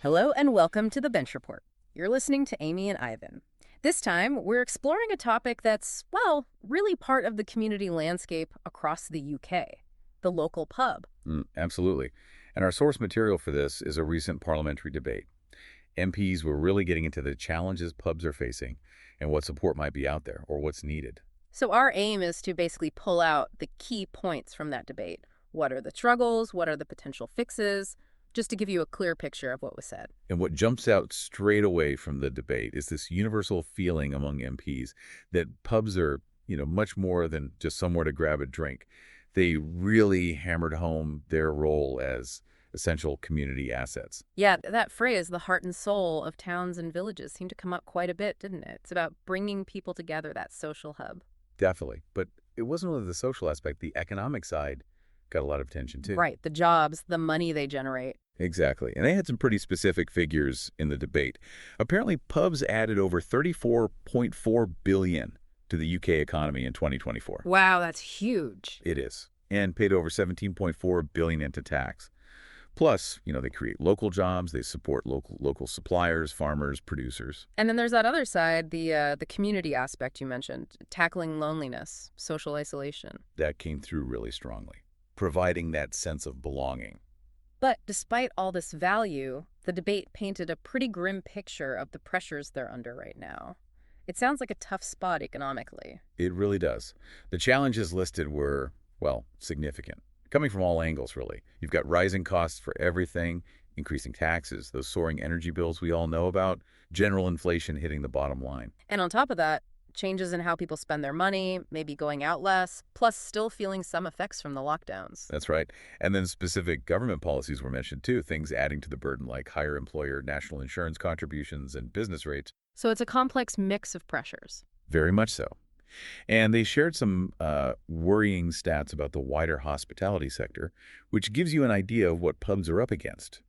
Hello and welcome to the Bench Report. You're listening to Amy and Ivan. This time, we're exploring a topic that's, well, really part of the community landscape across the UK, the local pub. Absolutely. And our source material for this is a recent parliamentary debate. MPs were really getting into the challenges pubs are facing and what support might be out there or what's needed. So our aim is to basically pull out the key points from that debate. What are the struggles? What are the potential fixes? Just to give you a clear picture of what was said. And what jumps out straight away from the debate is this universal feeling among MPs that pubs are, much more than just somewhere to grab a drink. They really hammered home their role as essential community assets. Yeah, that phrase, the heart and soul of towns and villages, seemed to come up quite a bit, didn't it? It's about bringing people together, that social hub. Definitely. But it wasn't only the social aspect. The economic side got a lot of attention, too. Right, the jobs, the money they generate. Exactly. And they had some pretty specific figures in the debate. Apparently, pubs added over $34.4 billion to the UK economy in 2024. Wow, that's huge. It is. And paid over $17.4 billion into tax. Plus, they create local jobs, they support local suppliers, farmers, producers. And then there's that other side, the community aspect you mentioned, tackling loneliness, social isolation. That came through really strongly, providing that sense of belonging. But despite all this value, the debate painted a pretty grim picture of the pressures they're under right now. It sounds like a tough spot economically. It really does. The challenges listed were, well, significant. Coming from all angles, really. You've got rising costs for everything, increasing taxes, those soaring energy bills we all know about, general inflation hitting the bottom line. And on top of that, changes in how people spend their money, maybe going out less, plus still feeling some effects from the lockdowns. That's right. And then specific government policies were mentioned, too, things adding to the burden like higher employer national insurance contributions and business rates. So it's a complex mix of pressures. Very much so. And they shared some worrying stats about the wider hospitality sector, which gives you an idea of what pubs are up against.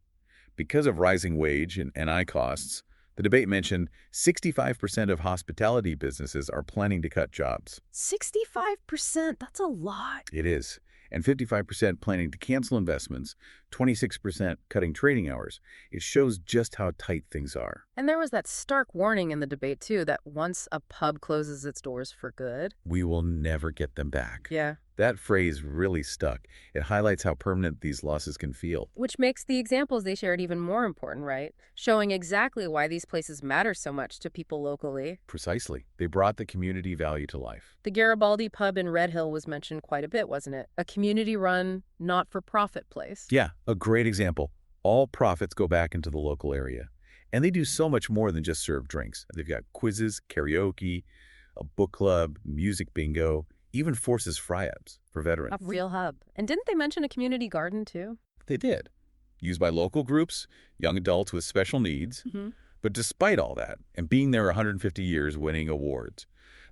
Because of rising wage and NI costs, the debate mentioned 65% of hospitality businesses are planning to cut jobs. 65%? That's a lot. It is. And 55% planning to cancel investments, 26% cutting trading hours. It shows just how tight things are. And there was that stark warning in the debate, too, that once a pub closes its doors for good, we will never get them back. Yeah. That phrase really stuck. It highlights how permanent these losses can feel. Which makes the examples they shared even more important, right? Showing exactly why these places matter so much to people locally. Precisely. They brought the community value to life. The Garibaldi pub in Red Hill was mentioned quite a bit, wasn't it? A community-run, not-for-profit place. Yeah, a great example. All profits go back into the local area. And they do so much more than just serve drinks. They've got quizzes, karaoke, a book club, music bingo, even forces fry-ups for veterans. A real hub. And didn't they mention a community garden, too? They did. Used by local groups, young adults with special needs. But despite all that, and being there 150 years winning awards,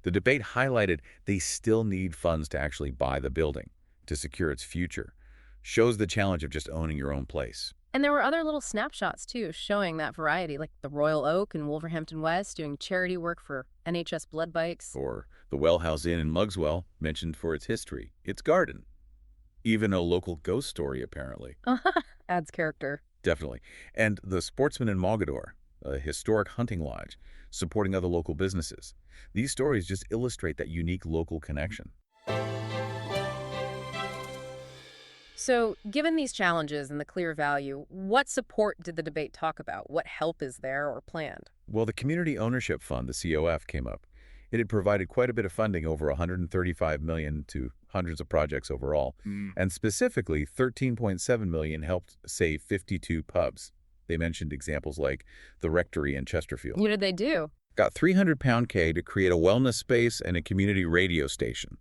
the debate highlighted they still need funds to actually buy the building, to secure its future. Shows the challenge of just owning your own place. And there were other little snapshots, too, showing that variety, like the Royal Oak in Wolverhampton West doing charity work for NHS blood banks. Or the Well House Inn in Mugswell, mentioned for its history, its garden. Even a local ghost story, apparently. Adds character. Definitely. And the Sportsman in Mogador, a historic hunting lodge, supporting other local businesses. These stories just illustrate that unique local connection. So, given these challenges and the clear value, what support did the debate talk about? What help is there or planned? Well, the Community Ownership Fund, the COF, came up. It had provided quite a bit of funding, over $135 million to hundreds of projects overall. And specifically, $13.7 million helped save 52 pubs. They mentioned examples like the Rectory in Chesterfield. What did they do? Got £300 K to create a wellness space and a community radio station.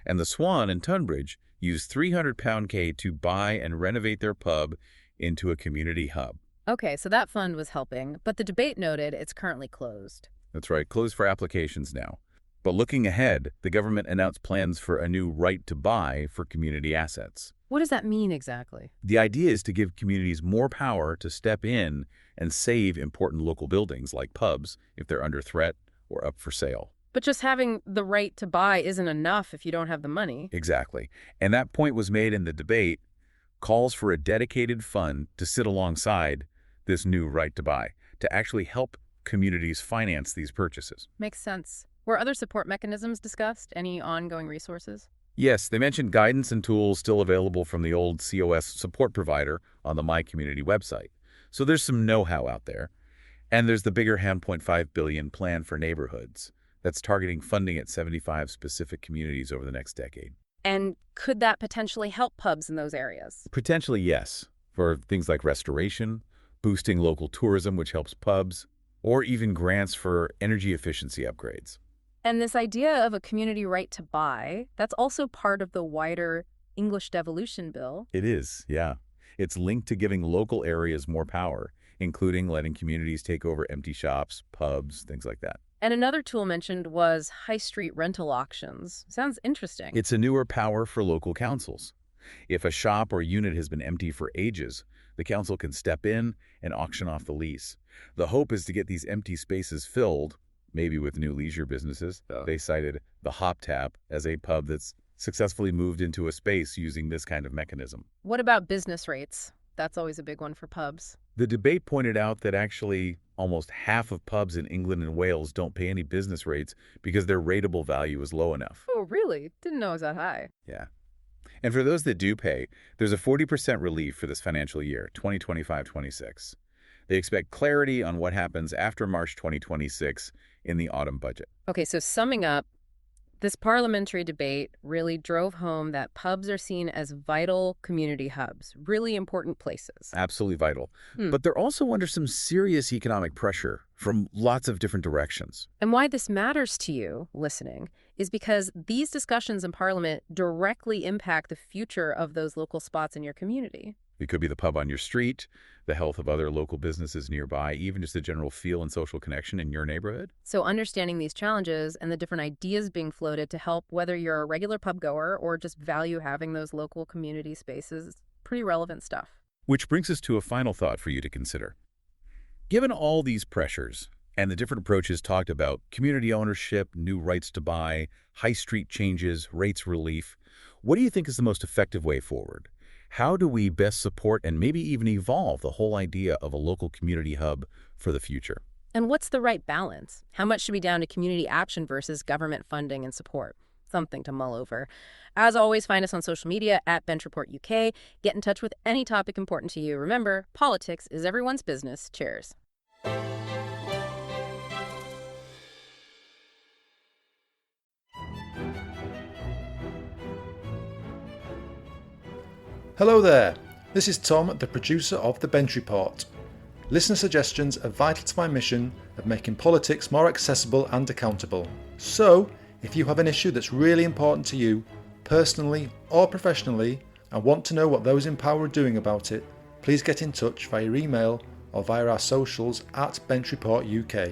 And the Swan in Tunbridge used £300 K to buy and renovate their pub into a community hub. Okay, so that fund was helping, but the debate noted it's currently closed. That's right, closed for applications now. But looking ahead, the government announced plans for a new right to buy for community assets. What does that mean exactly? The idea is to give communities more power to step in and save important local buildings like pubs if they're under threat or up for sale. But just having the right to buy isn't enough if you don't have the money. Exactly. And that point was made in the debate. Calls for a dedicated fund to sit alongside this new right to buy, to actually help communities finance these purchases. Makes sense. Were other support mechanisms discussed? Any ongoing resources? Yes, they mentioned guidance and tools still available from the old COS support provider on the My Community website. So there's some know-how out there. And there's the bigger $1.5 billion plan for neighborhoods that's targeting funding at 75 specific communities over the next decade. And could that potentially help pubs in those areas? Potentially, yes, for things like restoration, boosting local tourism, which helps pubs, or even grants for energy efficiency upgrades. And this idea of a community right to buy, that's also part of the wider English devolution bill. It is, yeah. It's linked to giving local areas more power, including letting communities take over empty shops, pubs, things like that. And another tool mentioned was high street rental auctions. Sounds interesting. It's a newer power for local councils. If a shop or unit has been empty for ages, the council can step in and auction off the lease. The hope is to get these empty spaces filled, maybe with new leisure businesses. They cited the Hop Tap as a pub that's successfully moved into a space using this kind of mechanism. What about business rates? That's always a big one for pubs. The debate pointed out that actually almost half of pubs in England and Wales don't pay any business rates because their rateable value is low enough. Oh, really? Didn't know it was that high. Yeah. And for those that do pay, there's a 40% relief for this financial year, 2025-26. They expect clarity on what happens after March 2026 in the autumn budget. Okay, so summing up, this parliamentary debate really drove home that pubs are seen as vital community hubs, really important places. Absolutely vital. Hmm. But they're also under some serious economic pressure from lots of different directions. And why this matters to you, listening, is because these discussions in Parliament directly impact the future of those local spots in your community. It could be the pub on your street, the health of other local businesses nearby, even just the general feel and social connection in your neighborhood. So understanding these challenges and the different ideas being floated to help whether you're a regular pub goer or just value having those local community spaces is pretty relevant stuff. Which brings us to a final thought for you to consider. Given all these pressures and the different approaches talked about, community ownership, new rights to buy, high street changes, rates relief, what do you think is the most effective way forward? How do we best support and maybe even evolve the whole idea of a local community hub for the future? And what's the right balance? How much should be down to community action versus government funding and support? Something to mull over. As always, find us on social media at Bench Report UK. Get in touch with any topic important to you. Remember, politics is everyone's business. Cheers. Hello there, this is Tom, the producer of The Bench Report. Listener suggestions are vital to my mission of making politics more accessible and accountable. So, if you have an issue that's really important to you, personally or professionally, and want to know what those in power are doing about it, please get in touch via email or via our socials at Bench Report UK.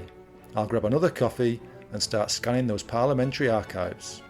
I'll grab another coffee and start scanning those parliamentary archives.